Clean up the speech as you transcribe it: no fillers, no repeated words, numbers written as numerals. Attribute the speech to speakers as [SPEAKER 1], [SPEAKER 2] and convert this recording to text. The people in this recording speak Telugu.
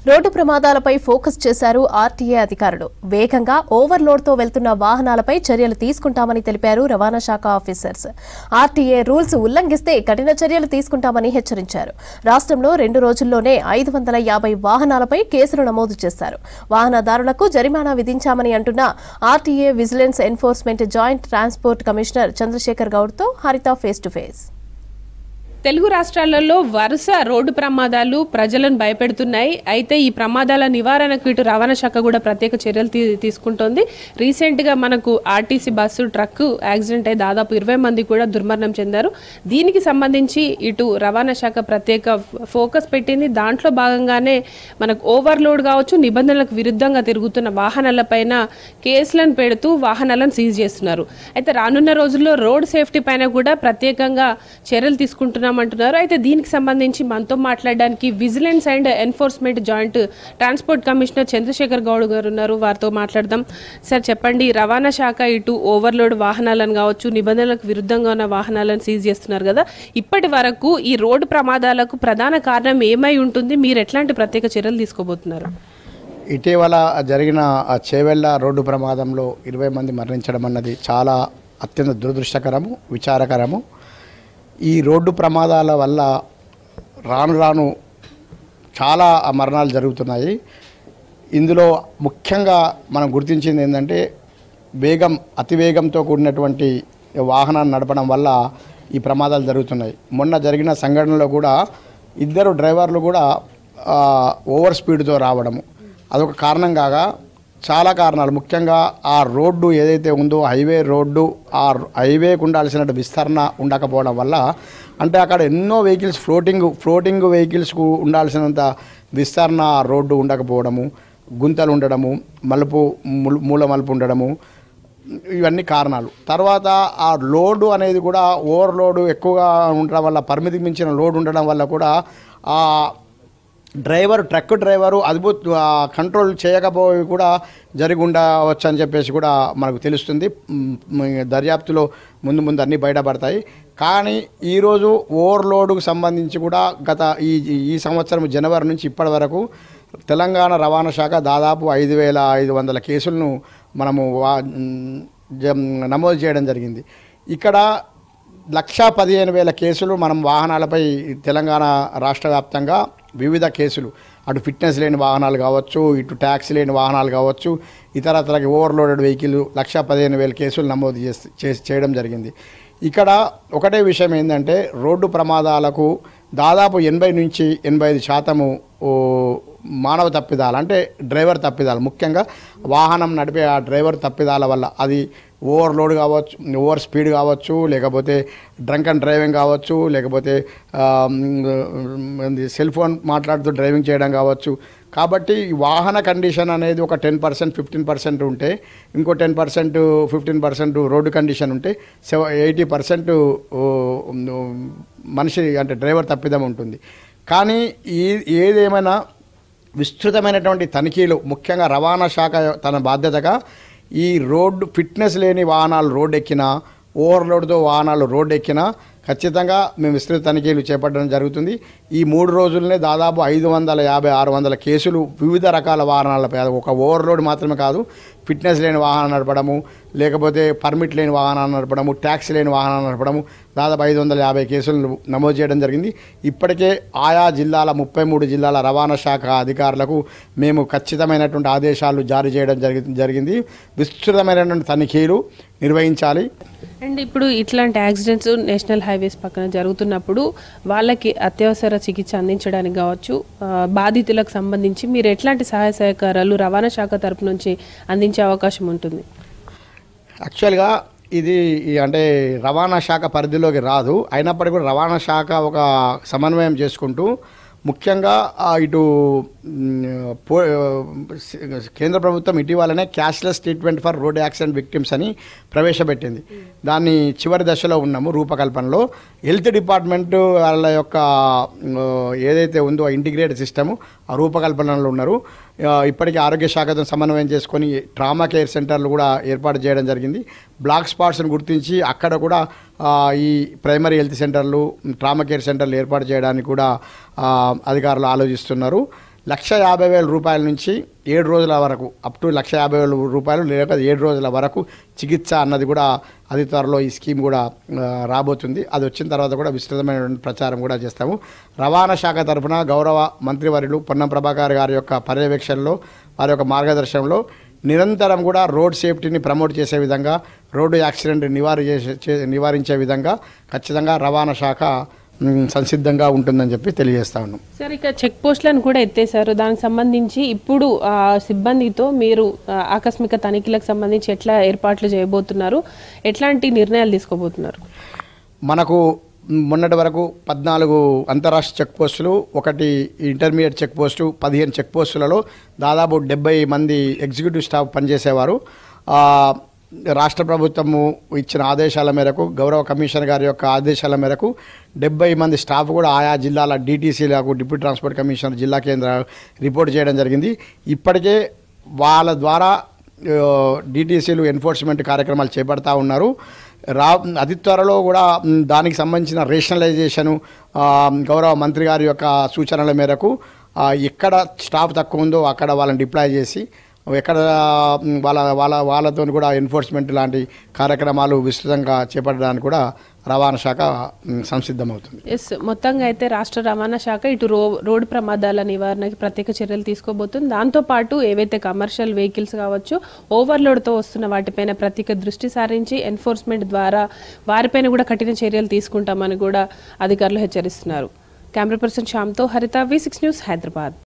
[SPEAKER 1] రోడ్డు ప్రమాదాలపై ఫోకస్ చేశారు ఆర్టీఏ అధికారులు. వేగంగా ఓవర్లోడ్తో వెళ్తున్న వాహనాలపై చర్యలు తీసుకుంటామని తెలిపారు రవాణా శాఖ ఆఫీసర్స్. ఆర్టీఏ రూల్స్ ఉల్లంఘిస్తే కఠిన చర్యలు తీసుకుంటామని హెచ్చరించారు. రాష్ట్రంలో 2 రోజుల్లోనే 550 వాహనాలపై కేసులు నమోదు చేశారు. వాహనదారులకు జరిమానా విధించామని అంటున్న RTA vigilance enforcement joint transport commissioner Chandrasekhar గౌడ్తో Haritha face to face.
[SPEAKER 2] Telugu రాష్ట్రాలలో వరుస రోడ్డు ప్రమాదాలు ప్రజలను భయపెడుతున్నాయి. అయితే ఈ ప్రమాదాల నివారణకు ఇటు రవాణా శాఖ కూడా ప్రత్యేక చర్యలు తీసుకుంటోంది. రీసెంట్గా మనకు ఆర్టీసీ బస్సు ట్రక్ యాక్సిడెంట్ అయి దాదాపు 20 మంది కూడా దుర్మరణం చెందారు. దీనికి సంబంధించి ఇటు రవాణా శాఖ ప్రత్యేక ఫోకస్ పెట్టింది. దాంట్లో భాగంగానే మనకు ఓవర్లోడ్ కావచ్చు, నిబంధనలకు విరుద్ధంగా తిరుగుతున్న వాహనాలపైన కేసులను పెడుతూ వాహనాలను సీజ్ చేస్తున్నారు. అయితే రానున్న రోజుల్లో రోడ్ సేఫ్టీ పైన కూడా ప్రత్యేకంగా చర్యలు తీసుకుంటున్నారు అంటున్నారు. అయితే దీనికి సంబంధించి మనతో మాట్లాడడానికి vigilance and enforcement joint transport commissioner Chandrasekhar Goud garu ఉన్నారు. వారితో మాట్లాడదాం. సార్ చెప్పండి, రవాణా శాఖ ఇటు ఓవర్లోడ్ వాహనాలను కావచ్చు, నిబంధనలకు విరుద్ధంగా ఉన్న వాహనాలను సీజ్ చేస్తున్నారు కదా, ఇప్పటి వరకు ఈ రోడ్డు ప్రమాదాలకు ప్రధాన కారణం ఏమై ఉంటుంది? మీరు ఎట్లాంటి ప్రత్యేక చర్యలు తీసుకోబోతున్నారు?
[SPEAKER 3] ఇటీవల జరిగిన చేవెళ్ళ రోడ్డు ప్రమాదంలో 20 మంది మరణించడం అన్నది చాలా అత్యంత దురదృష్టకరము, విచారకరము. ఈ రోడ్డు ప్రమాదాల వల్ల రాను రాను చాలా మరణాలు జరుగుతున్నాయి. ఇందులో ముఖ్యంగా మనం గుర్తించింది ఏంటంటే అతివేగంతో కూడినటువంటి వాహనాన్ని నడపడం వల్ల ఈ ప్రమాదాలు జరుగుతున్నాయి. మొన్న జరిగిన సంఘటనలో కూడా 2 డ్రైవర్లు కూడా ఓవర్ స్పీడ్తో రావడము అదొక కారణం కాగా చాలా కారణాలు, ముఖ్యంగా ఆ రోడ్డు ఏదైతే ఉందో హైవే రోడ్డు, ఆ హైవేకు ఉండాల్సిన విస్తరణ ఉండకపోవడం వల్ల, అంటే అక్కడ ఎన్నో వెహికల్స్ ఫ్లోటింగ్ వెహికల్స్కు ఉండాల్సినంత విస్తరణ ఆ రోడ్డు ఉండకపోవడము, గుంతలు ఉండడము, మూల మలుపు ఉండడము, ఇవన్నీ కారణాలు. తర్వాత ఆ లోడు అనేది కూడా ఓవర్లోడ్ ఎక్కువగా ఉండడం వల్ల, పరిమితికి మించిన లోడ్ ఉండడం వల్ల కూడా ఆ ట్రక్ డ్రైవరు కంట్రోల్ చేయకపోయి కూడా జరిగి ఉండవచ్చు అని చెప్పేసి కూడా మనకు తెలుస్తుంది. దర్యాప్తులో ముందు అన్నీ బయటపడతాయి. కానీ ఈరోజు ఓవర్లోడ్కు సంబంధించి కూడా గత ఈ సంవత్సరం జనవరి నుంచి ఇప్పటి వరకు తెలంగాణ రవాణా శాఖ దాదాపు 5,500 కేసులను మనము నమోదు చేయడం జరిగింది. ఇక్కడ 1,15,000 కేసులు మనం వాహనాలపై తెలంగాణ రాష్ట్ర వ్యాప్తంగా వివిధ కేసులు, అటు ఫిట్నెస్ లేని వాహనాలు కావచ్చు, ఇటు ట్యాక్సీ లేని వాహనాలు కావచ్చు, ఇతరత్రకి ఓవర్లోడెడ్ వెహికల్ 1,15,000 కేసులు నమోదు చేయడం జరిగింది. ఇక్కడ ఒకటే విషయం ఏంటంటే, రోడ్డు ప్రమాదాలకు దాదాపు 80 నుంచి 85% మానవ తప్పిదాలు, అంటే డ్రైవర్ తప్పిదాలు, ముఖ్యంగా వాహనం నడిపే ఆ డ్రైవర్ తప్పిదాల వల్ల, అది ఓవర్లోడ్ కావచ్చు, ఓవర్ స్పీడ్ కావచ్చు, లేకపోతే డ్రంక్ అండ్ డ్రైవింగ్ కావచ్చు, లేకపోతే సెల్ ఫోన్ మాట్లాడుతూ డ్రైవింగ్ చేయడం కావచ్చు. కాబట్టి వాహన కండిషన్ అనేది ఒక 10%, 15% ఉంటే, ఇంకో 10%, 15% రోడ్డు కండిషన్ ఉంటే 80% మనిషి అంటే డ్రైవర్ తప్పిదం ఉంటుంది. కానీ ఏదేమైనా విస్తృతమైనటువంటి తనిఖీలు, ముఖ్యంగా రవాణా శాఖ తన బాధ్యతగా ఈ రోడ్డు ఫిట్నెస్ లేని వాహనాలు రోడ్డు ఎక్కినా, ఓవర్లోడ్తో వాహనాలు రోడ్డు ఎక్కినా ఖచ్చితంగా మేము విస్తృత తనిఖీలు చేపట్టడం జరుగుతుంది. ఈ 3 రోజులనే దాదాపు 550-600 కేసులు వివిధ రకాల వాహనాలపై, ఒక ఓవర్లోడ్ మాత్రమే కాదు, ఫిట్నెస్ లేని వాహనాలు నడపడము, లేకపోతే పర్మిట్ లేని వాహనాలు నడపడము, ట్యాక్సీ లేని వాహనాలు నడపడము, దాదాపు 550 కేసులు నమోదు చేయడం జరిగింది. ఇప్పటికే ఆయా జిల్లాల 33 జిల్లాల రవాణా శాఖ అధికారులకు మేము ఖచ్చితమైనటువంటి ఆదేశాలు జారీ చేయడం జరిగింది. విస్తృతమైనటువంటి తనిఖీలు నిర్వహించాలి.
[SPEAKER 2] అండ్ ఇప్పుడు ఇట్లాంటి యాక్సిడెంట్స్ నేషనల్ హైవేస్ పక్కన జరుగుతున్నప్పుడు వాళ్ళకి అత్యవసర చికిత్స అందించడానికి కావచ్చు, బాధితులకు సంబంధించి మీరు ఎట్లాంటి సహాయ సహకారాలు రవాణా శాఖ తరపు నుంచి అందించే అవకాశం ఉంటుంది?
[SPEAKER 3] యాక్చువల్గా ఇది అంటే రవాణా శాఖ పరిధిలోకి రాదు, అయినప్పటికీ కూడా రవాణా శాఖ ఒక సమన్వయం చేసుకుంటూ, ముఖ్యంగా ఇటు కేంద్ర ప్రభుత్వం ఇటీవలనే cashless treatment for road accident victims అని ప్రవేశపెట్టింది. దాన్ని చివరి దశలో ఉన్నాము రూపకల్పనలో. హెల్త్ డిపార్ట్మెంట్ వాళ్ళ యొక్క ఏదైతే ఉందో ఇంటిగ్రేటెడ్ సిస్టము ఆ రూపకల్పనలో ఉన్నారు. ఇప్పటికీ ఆరోగ్య శాఖతో సమన్వయం చేసుకొని ట్రామా కేర్ సెంటర్లు కూడా ఏర్పాటు చేయడం జరిగింది. బ్లాక్ స్పాట్స్ని గుర్తించి అక్కడ కూడా ఈ ప్రైమరీ హెల్త్ సెంటర్లు, ట్రామా కేర్ సెంటర్లు ఏర్పాటు చేయడానికి కూడా అధికారులు ఆలోచిస్తున్నారు. 1,50,000 రూపాయల నుంచి 7 రోజుల వరకు అప్ టు 1,50,000 రూపాయలు లేక 7 రోజుల వరకు చికిత్స అన్నది కూడా అతి త్వరలో ఈ స్కీమ్ కూడా రాబోతుంది. అది వచ్చిన తర్వాత కూడా విస్తృతమైన ప్రచారం కూడా చేస్తాము. రవాణా శాఖ తరఫున గౌరవ మంత్రివర్యులు పొన్నం ప్రభాకర్ గారి యొక్క పర్యవేక్షణలో వారి యొక్క మార్గదర్శనంలో నిరంతరం కూడా రోడ్ సేఫ్టీని ప్రమోట్ చేసే విధంగా, రోడ్డు యాక్సిడెంట్ నివారించే విధంగా ఖచ్చితంగా రవాణా శాఖ సంసిద్ధంగా ఉంటుందని చెప్పి తెలియజేస్తా ఉన్నాం.
[SPEAKER 2] సార్, ఇక చెక్ పోస్టులను కూడా ఎత్తేసారు. దానికి సంబంధించి ఇప్పుడు సిబ్బందితో మీరు ఆకస్మిక తనిఖీలకు సంబంధించి ఎట్లా ఏర్పాట్లు చేయబోతున్నారు, ఎట్లాంటి నిర్ణయాలు తీసుకోబోతున్నారు?
[SPEAKER 3] మనకు మొన్నటి వరకు 14 అంతరాష్ట్ర చెక్ పోస్టులు, 1 ఇంటర్మీడియట్ చెక్ పోస్టు, 15 చెక్ పోస్టులలో దాదాపు 70 మంది ఎగ్జిక్యూటివ్ స్టాఫ్ పనిచేసేవారు. రాష్ట్ర ప్రభుత్వము ఇచ్చిన ఆదేశాల మేరకు, గౌరవ కమిషనర్ గారి యొక్క ఆదేశాల మేరకు 70 మంది స్టాఫ్ కూడా ఆయా జిల్లాల DTCలకు, డిప్యూటీ ట్రాన్స్పోర్ట్ కమిషనర్ జిల్లా కేంద్ర రిపోర్ట్ చేయడం జరిగింది. ఇప్పటికే వాళ్ళ ద్వారా DTCలు ఎన్ఫోర్స్మెంట్ కార్యక్రమాలు చేపడతా ఉన్నారు. అతి త్వరలో కూడా దానికి సంబంధించిన రేషనలైజేషను గౌరవ మంత్రి గారి యొక్క సూచనల మేరకు ఎక్కడ స్టాఫ్ తక్కువ ఉందో అక్కడ వాళ్ళని డిప్లాయ్ చేసి ఎక్కడ వాళ్ళతో కూడా ఎన్ఫోర్స్మెంట్ లాంటి కార్యక్రమాలు విస్తృతంగా చేపట్టడానికి కూడా రవాణా శాఖ సంసిద్ధమవుతుంది.
[SPEAKER 2] మొత్తంగా అయితే రాష్ట్ర రవాణా శాఖ ఇటు రోడ్డు ప్రమాదాల నివారణకి ప్రత్యేక చర్యలు తీసుకోబోతుంది. దాంతోపాటు ఏవైతే కమర్షియల్ వెహికల్స్ కావచ్చు, ఓవర్లోడ్తో వస్తున్న వాటిపైన ప్రత్యేక దృష్టి సారించి ఎన్ఫోర్స్మెంట్ ద్వారా వారిపైన కూడా కఠిన చర్యలు తీసుకుంటామని కూడా అధికారులు హెచ్చరిస్తున్నారు. కెమెరా పర్సన్ శ్యామ్తో హరిత, V6 న్యూస్, హైదరాబాద్.